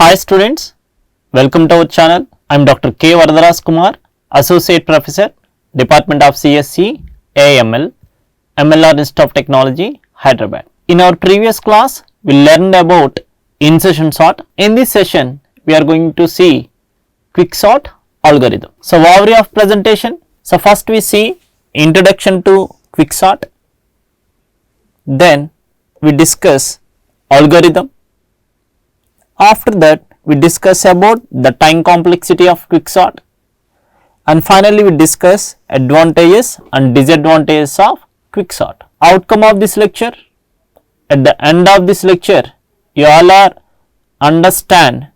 Hi students, welcome to our channel. I am Dr.K Varada Rajkumar, Associate Professor, Department of CSC, AIML, MLR Institute of Technology, Hyderabad. In our previous class, we learned about insertion sort. In this session, we are going to see quicksort algorithm. So, overview of presentation. So, first we see introduction to quicksort, then we discuss algorithm. After that, we discuss about the time complexity of quicksort, and finally we discuss advantages and disadvantages of quicksort. Outcome of this lecture: at the end of this lecture, you all are understand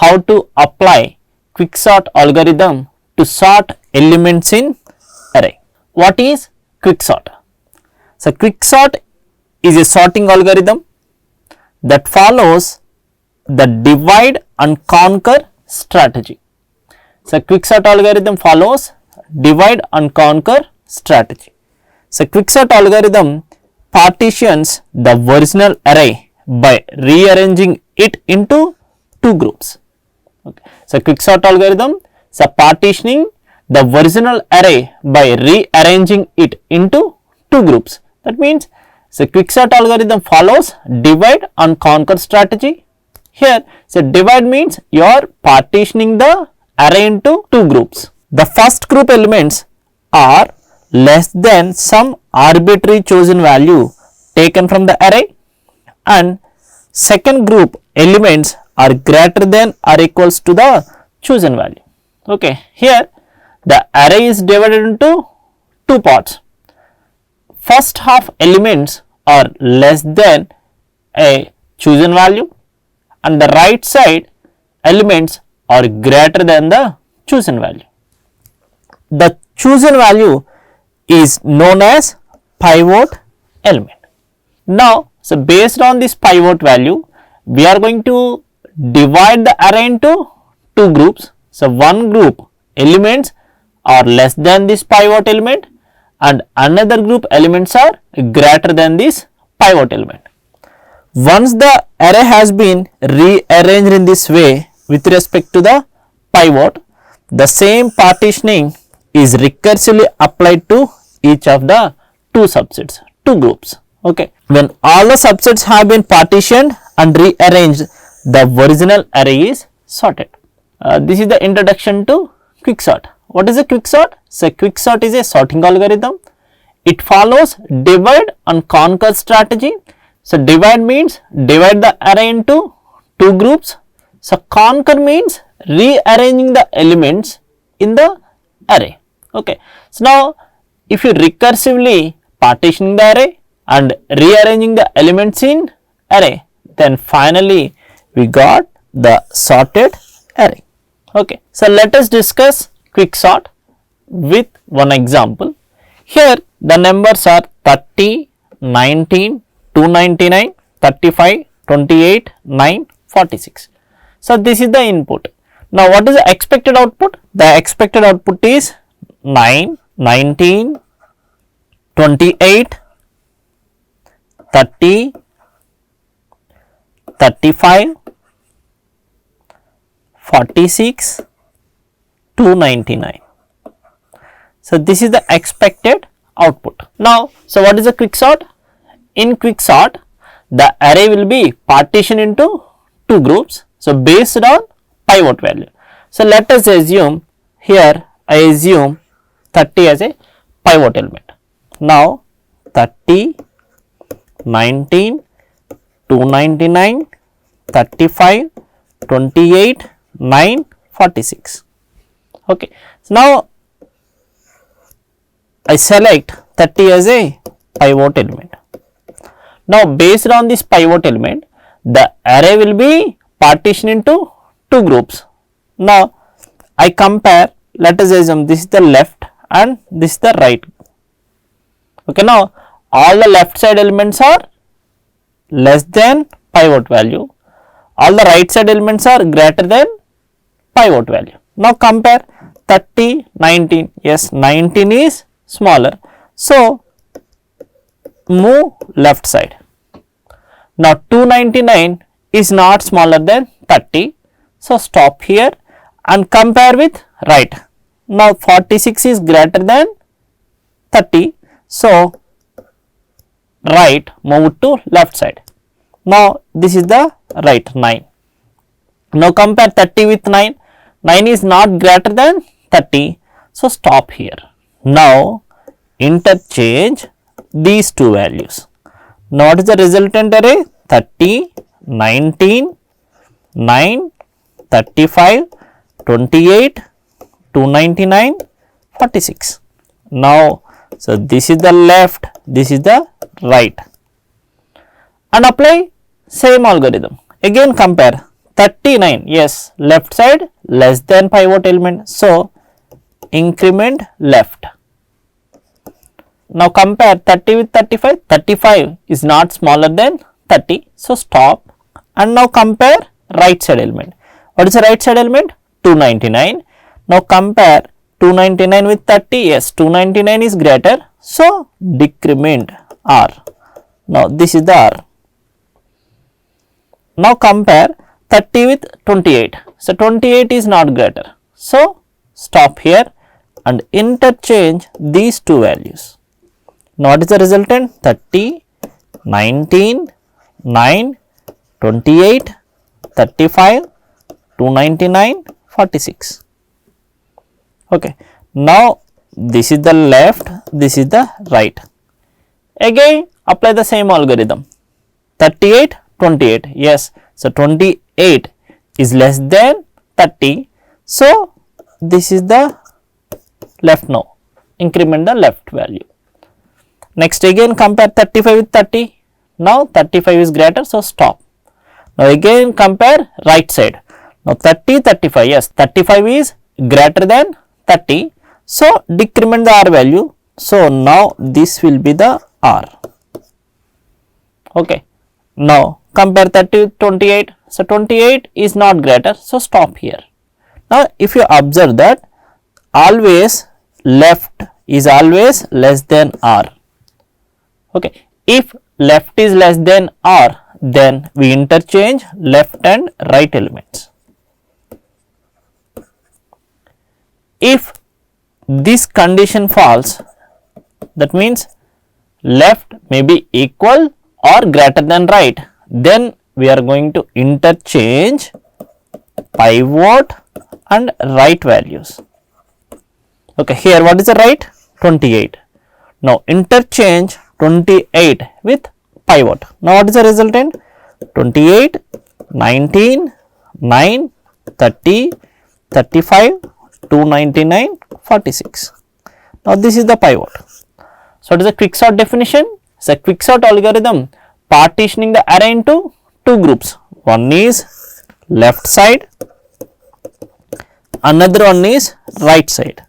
how to apply quicksort algorithm to sort elements in array. What is quicksort? So, quicksort is a sorting algorithm that follows the divide and conquer strategy. So, quicksort algorithm follows divide and conquer strategy. So, quicksort algorithm partitions the original array by rearranging it into two groups. Okay. So, quicksort algorithm is partitioning the original array by rearranging it into two groups. That means, so quicksort algorithm follows divide and conquer strategy. Here, so divide means you are partitioning the array into two groups. The first group elements are less than some arbitrary chosen value taken from the array, and second group elements are greater than or equals to the chosen value. Okay. Here, the array is divided into two parts. First half elements are less than a chosen value, and the right side elements are greater than the chosen value. The chosen value is known as pivot element. Now, so based on this pivot value, we are going to divide the array into two groups. So, one group elements are less than this pivot element, and another group elements are greater than this pivot element. Once the array has been rearranged in this way with respect to the pivot, the same partitioning is recursively applied to each of the two subsets, two groups. Okay. When all the subsets have been partitioned and rearranged, the original array is sorted. This is the introduction to quicksort. What is a quicksort? So, quicksort is a sorting algorithm. It follows divide and conquer strategy. So, divide means divide the array into two groups. So, conquer means rearranging the elements in the array. Okay. So, now if you recursively partitioning the array and rearranging the elements in array, then finally we got the sorted array. Okay. So, let us discuss quicksort with one example. Here the numbers are 30, 19, 299, 35, 28, 9, 46. So, this is the input. Now, what is the expected output? The expected output is 9, 19, 28, 30, 35, 46, 299. So, this is the expected output. Now, so what is the quicksort? In quicksort, the array will be partitioned into two groups. So, based on pivot value. So, let us assume here I assume 30 as a pivot element. Now, 30, 19, 299, 35, 28, 9, 46. Okay. So, now I select 30 as a pivot element. Now, based on this pivot element, the array will be partitioned into two groups. Now, I compare, let us assume this is the left and this is the right. Okay. Now, all the left side elements are less than pivot value, all the right side elements are greater than pivot value. Now, compare 30, 19, yes, 19 is smaller. So, move left side. Now, 299 is not smaller than 30. So stop here and compare with right. Now 46 is greater than 30. So right, move to left side. Now this is the right 9. Now compare 30 with 9. 9 is not greater than 30. So stop here. Now interchange these two values. Now what is the resultant array? 30, 19, 9, 35, 28, 299, 46. Now, so this is the left, this is the right, and apply same algorithm. Again compare 39, yes, left side less than pivot element, so increment left. Now compare 30 with 35, 35 is not smaller than 30, so stop, and now compare right side element. What is the right side element? 299. Now compare 299 with 30, yes, 299 is greater, so decrement R. Now this is the R. Now compare 30 with 28, so 28 is not greater, so stop here and interchange these two values. Now what is the resultant? 30, 19, 9, 28, 35, 299, 46. Okay. Now this is the left, this is the right. Again apply the same algorithm. 38, 28. Yes. So 28 is less than 30. So this is the left now. Increment the left value. Next again compare 35 with 30. Now 35 is greater, so stop. Now again compare right side. Now 30, 35, yes, 35 is greater than 30. So decrement the R value. So now this will be the R. Okay. Now compare 30 with 28. So 28 is not greater, so stop here. Now if you observe that always left is always less than R. Okay. If left is less than R, then we interchange left and right elements. If this condition falls, that means left may be equal or greater than right, then we are going to interchange pivot and right values. Okay, here what is the right? 28. Now interchange 28 with pivot. Now what is the resultant? 28, 19, 9, 30, 35, 299, 46. Now this is the pivot. So what is the quicksort definition? It's a quicksort algorithm partitioning the array into two groups. One is left side, another one is right side.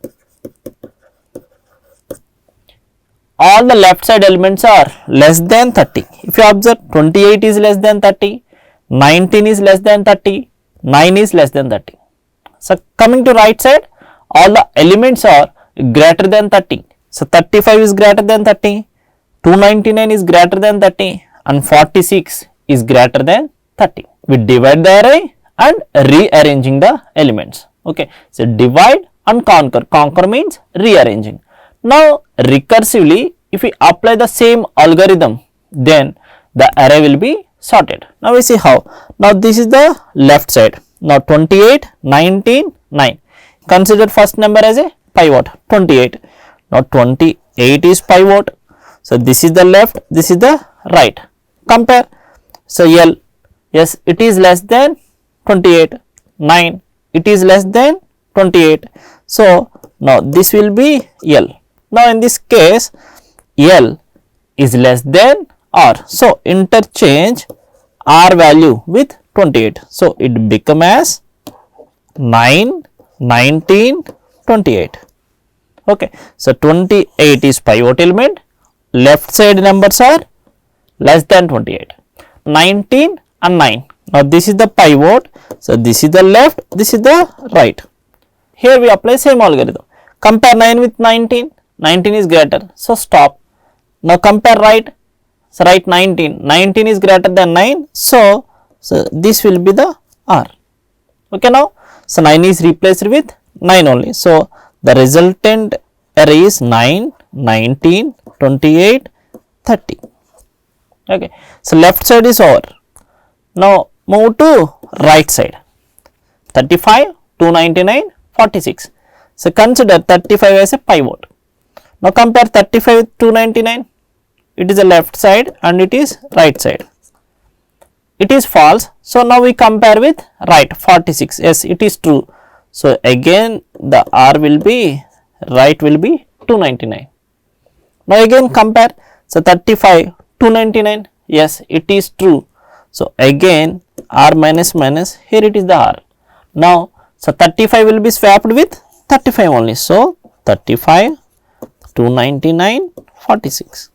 All the left side elements are less than 30. If you observe, 28 is less than 30, 19 is less than 30, 9 is less than 30. So coming to right side, all the elements are greater than 30. So 35 is greater than 30, 299 is greater than 30, and 46 is greater than 30. We divide the array and rearranging the elements. Okay. So divide and conquer. Conquer means rearranging. Now recursively, if we apply the same algorithm, then the array will be sorted. Now we see how. Now this is the left side. Now 28, 19, 9. Consider first number as a pivot, 28. Now 28 is pivot. So this is the left, this is the right. Compare. So L, yes, it is less than 28. 9, it is less than 28. So now this will be L. Now in this case, L is less than R. So interchange R value with 28. So it become as 9, 19, 28. Okay. So 28 is pivot element. Left side numbers are less than 28. 19 and 9. Now this is the pivot. So this is the left, this is the right. Here we apply same algorithm. Compare 9 with 19. 19 is greater. So stop. Now compare right. So write 19. 19 is greater than 9. So this will be the R. Okay, now, so 9 is replaced with 9 only. So, the resultant array is 9, 19, 28, 30. Okay, so left side is over. Now, move to right side. 35, 299, 46. So, consider 35 as a pivot. Now, compare 35 with 299. It is a left side and it is right side. It is false. So, now we compare with right 46. Yes, it is true. So, again the R will be right will be 299. Now, again compare. So, 35 299. Yes, it is true. So, again R minus minus, here it is the R. Now, so 35 will be swapped with 35 only. So, 35 299 46.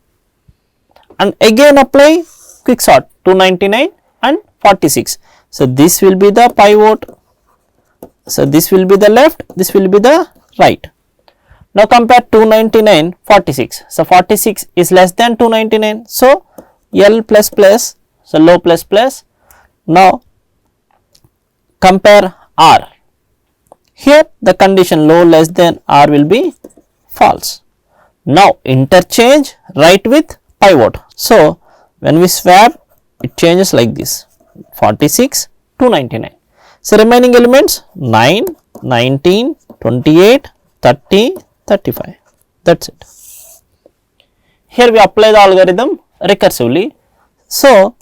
And again apply quick sort 299 and 46. So, this will be the pivot. So, this will be the left, this will be the right. Now, compare 299 46. So, 46 is less than 299. So, L plus plus, so low plus plus. Now, compare R. Here the condition low less than R will be false. Now, interchange right with pivot. So, when we swap, it changes like this 46 299. So, remaining elements 9, 19, 28, 30, 35. That is it. Here we apply the algorithm recursively. So,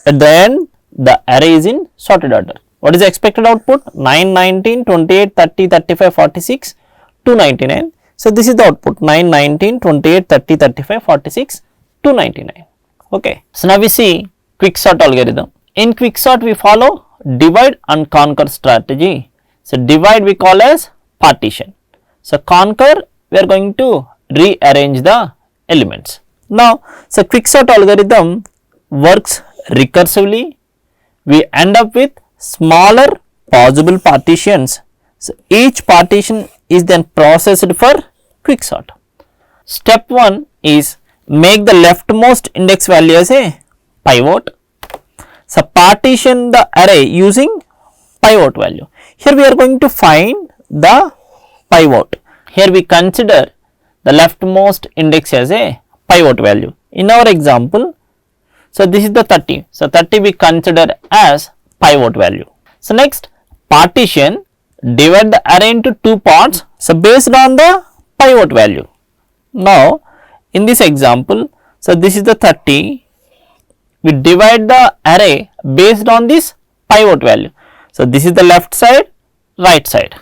at the end the array is in sorted order. What is the expected output? 9, 19, 28, 30, 35, 46, 299. So, this is the output 9, 19, 28, 30, 35, 46, 299. Okay. So, now we see quicksort algorithm. In quicksort we follow divide and conquer strategy. So, divide we call as partition. So, conquer we are going to rearrange the elements. Now, so quicksort algorithm works recursively. We end up with smaller possible partitions. So, each partition is then processed for quicksort. Step 1 is make the leftmost index value as a pivot. So, partition the array using pivot value. Here we are going to find the pivot. Here we consider the leftmost index as a pivot value. In our example, so this is the 30. So, 30 we consider as pivot value. So, next partition, divide the array into two parts. So, based on the pivot value. Now, in this example, so this is the 30. We divide the array based on this pivot value. So, this is the left side, right side.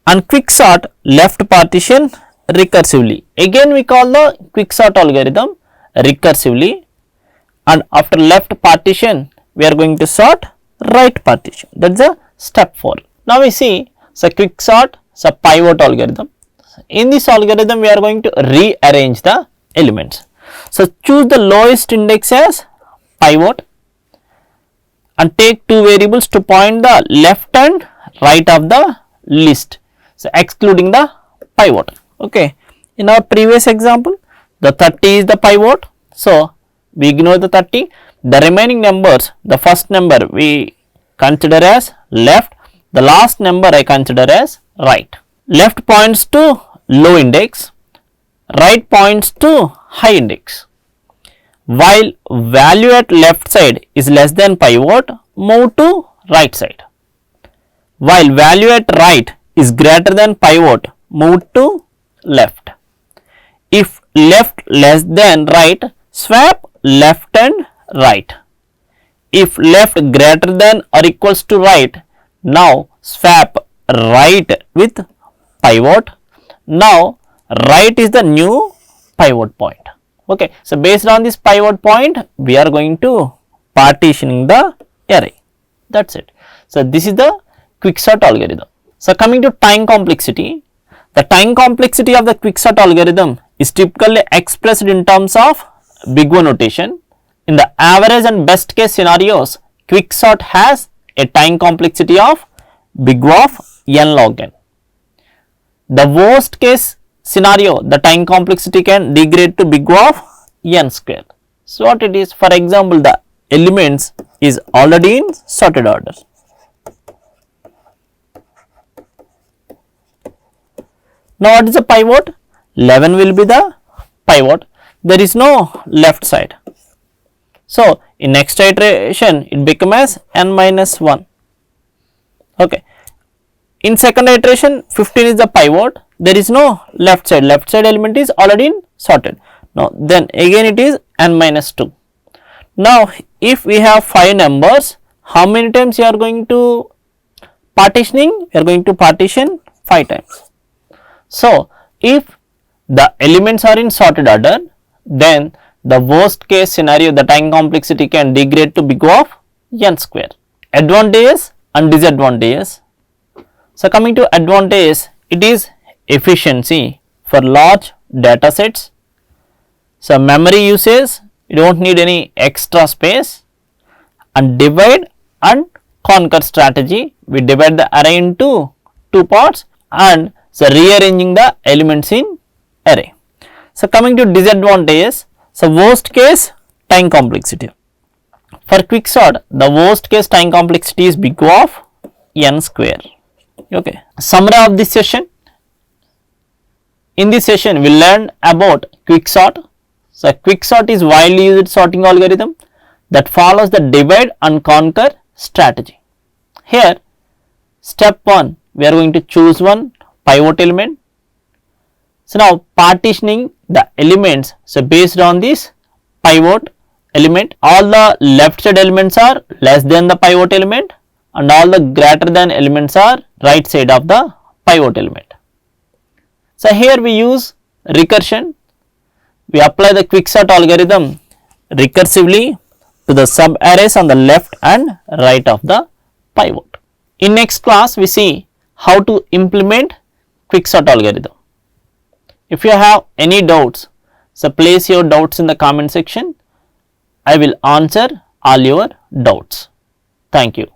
And quicksort left partition recursively. Again we call the quicksort algorithm recursively, and after left partition we are going to sort right partition. That is the step 4. Now, we see so quicksort, so pivot algorithm. In this algorithm we are going to rearrange the elements. So, choose the lowest index as pivot and take two variables to point the left and right of the list. So, excluding the pivot. Okay. In our previous example, the 30 is the pivot. So, we ignore the 30. The remaining numbers, the first number we consider as left, the last number I consider as right. Left points to low index, right points to high index. While value at left side is less than pivot, move to right side. While value at right is greater than pivot, move to left. If left less than right, swap left and right. If left greater than or equals to right, now swap right with pivot. Now, right is the new pivot point. Okay. So, based on this pivot point, we are going to partitioning the array. That is it. So, this is the quicksort algorithm. So, coming to time complexity, the time complexity of the quicksort algorithm is typically expressed in terms of big O notation. In the average and best case scenarios, quicksort has a time complexity of big O of n log n. The worst case scenario, the time complexity can degrade to big O of n square. So, what it is? For example, the elements is already in sorted order. Now what is the pivot? 11 will be the pivot. There is no left side. So in next iteration it become as n minus 1. Okay. In second iteration 15 is the pivot. There is no left side. Left side element is already sorted. Now then again it is n minus 2. Now if we have 5 numbers, how many times you are going to partitioning? You are going to partition 5 times. So if the elements are in sorted order, then the worst case scenario, the time complexity can degrade to big O of n square. Advantages and disadvantages. So coming to advantages, it is efficiency for large data sets. So memory usage, you don't need any extra space, and divide and conquer strategy. We divide the array into 2 parts and so rearranging the elements in array. So coming to disadvantages, so worst case time complexity. For quicksort, the worst case time complexity is big O of n square. Okay. Summary of this session. In this session, we learned about quicksort. So quicksort is widely used sorting algorithm that follows the divide and conquer strategy. Here, step 1, we are going to choose one pivot element. So now partitioning the elements. So based on this pivot element, all the left side elements are less than the pivot element and all the greater than elements are right side of the pivot element. So here we use recursion. We apply the quicksort algorithm recursively to the sub arrays on the left and right of the pivot. In next class, we see how to implement quicksort algorithm. If you have any doubts, so place your doubts in the comment section. I will answer all your doubts. Thank you.